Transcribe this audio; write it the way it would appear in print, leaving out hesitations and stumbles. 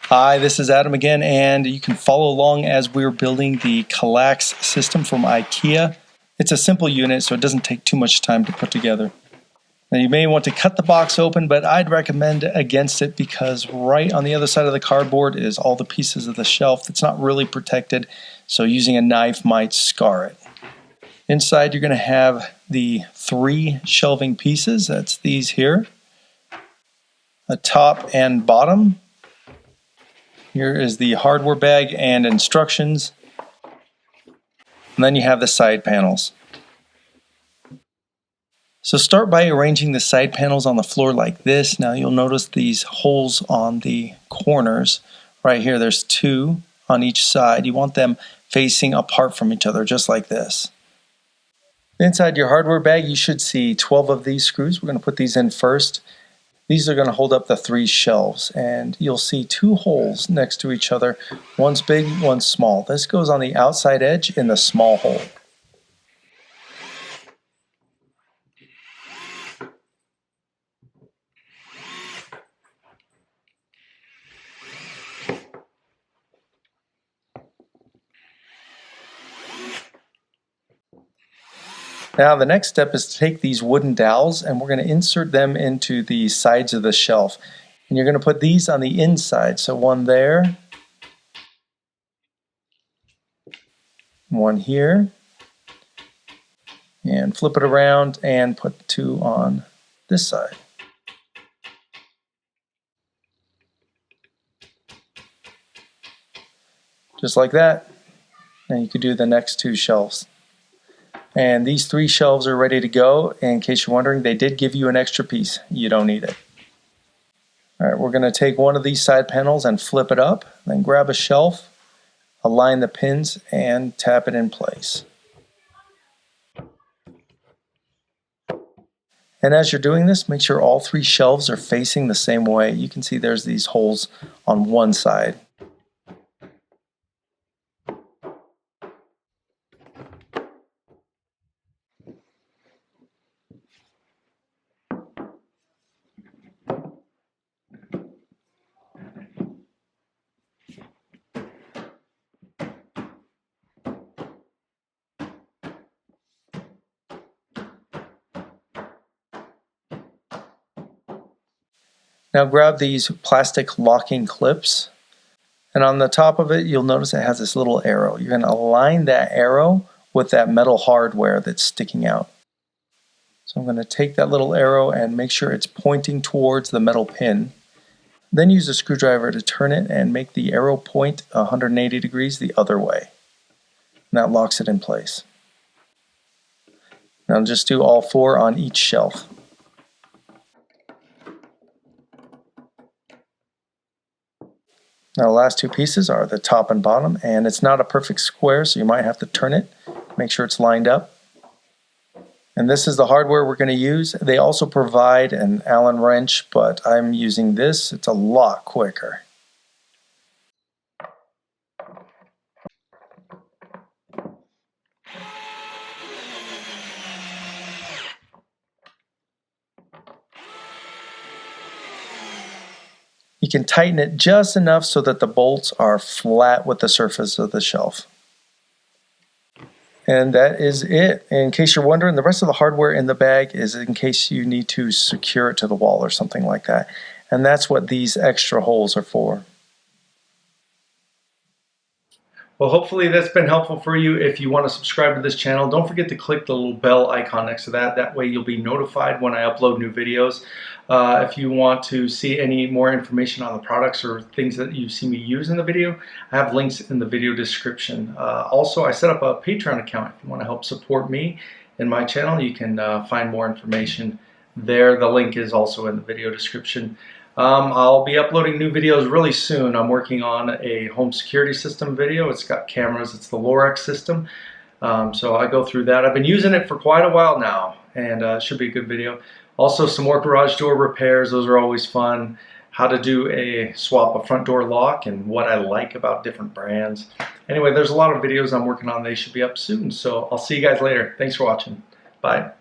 Hi, this is Adam again, and you can follow along as we're building the Kallax system from Ikea. It's a simple unit, so it doesn't take too much time to put together. Now you may want to cut the box open, but I'd recommend against it because right on the other side of the cardboard is all the pieces of the shelf that's not really protected, so using a knife might scar it. Inside you're going to have the 3 shelving pieces, that's these here, a top and bottom. Here is the hardware bag and instructions, and then you have the side panels. So start by arranging the side panels on the floor like this. Now you'll notice these holes on the corners. Right here, there's 2 on each side. You want them facing apart from each other, just like this. Inside your hardware bag, you should see 12 of these screws. We're going to put these in first. These are going to hold up the 3 shelves, and you'll see 2 holes next to each other. One's big, one's small. This goes on the outside edge in the small hole. Now the next step is to take these wooden dowels and we're going to insert them into the sides of the shelf. And you're going to put these on the inside. So one there, one here, and flip it around and put 2 on this side. Just like that. And you could do the next 2 shelves. And these 3 shelves are ready to go. In case you're wondering, they did give you an extra piece. You don't need it. All right, we're going to take one of these side panels and flip it up. Then grab a shelf, align the pins, and tap it in place. And as you're doing this, make sure all 3 shelves are facing the same way. You can see there's these holes on one side. Now grab these plastic locking clips, and on the top of it you'll notice it has this little arrow. You're going to align that arrow with that metal hardware that's sticking out. So I'm going to take that little arrow and make sure it's pointing towards the metal pin. Then use a screwdriver to turn it and make the arrow point 180 degrees the other way. And that locks it in place. Now just do all 4 on each shelf. Now the last 2 pieces are the top and bottom, and it's not a perfect square, so you might have to turn it, make sure it's lined up. And this is the hardware we're going to use. They also provide an Allen wrench, but I'm using this. It's a lot quicker. You can tighten it just enough so that the bolts are flat with the surface of the shelf. And that is it. In case you're wondering, the rest of the hardware in the bag is in case you need to secure it to the wall or something like that. And that's what these extra holes are for. Well, hopefully that's been helpful for you. If you want to subscribe to this channel, don't forget to click the little bell icon next to that. That way you'll be notified when I upload new videos. If you want to see any more information on the products or things that you see me use in the video, I have links in the video description. Also, I set up a Patreon account. If you want to help support me and my channel, you can find more information there. The link is also in the video description. I'll be uploading new videos really soon. I'm working on a home security system video. It's got cameras. It's the Lorex system. So I go through that. I've been using it for quite a while now, and it should be a good video. Also, some more garage door repairs. Those are always fun. How to swap a front door lock and what I like about different brands. Anyway, there's a lot of videos I'm working on. They should be up soon. So I'll see you guys later. Thanks for watching. Bye.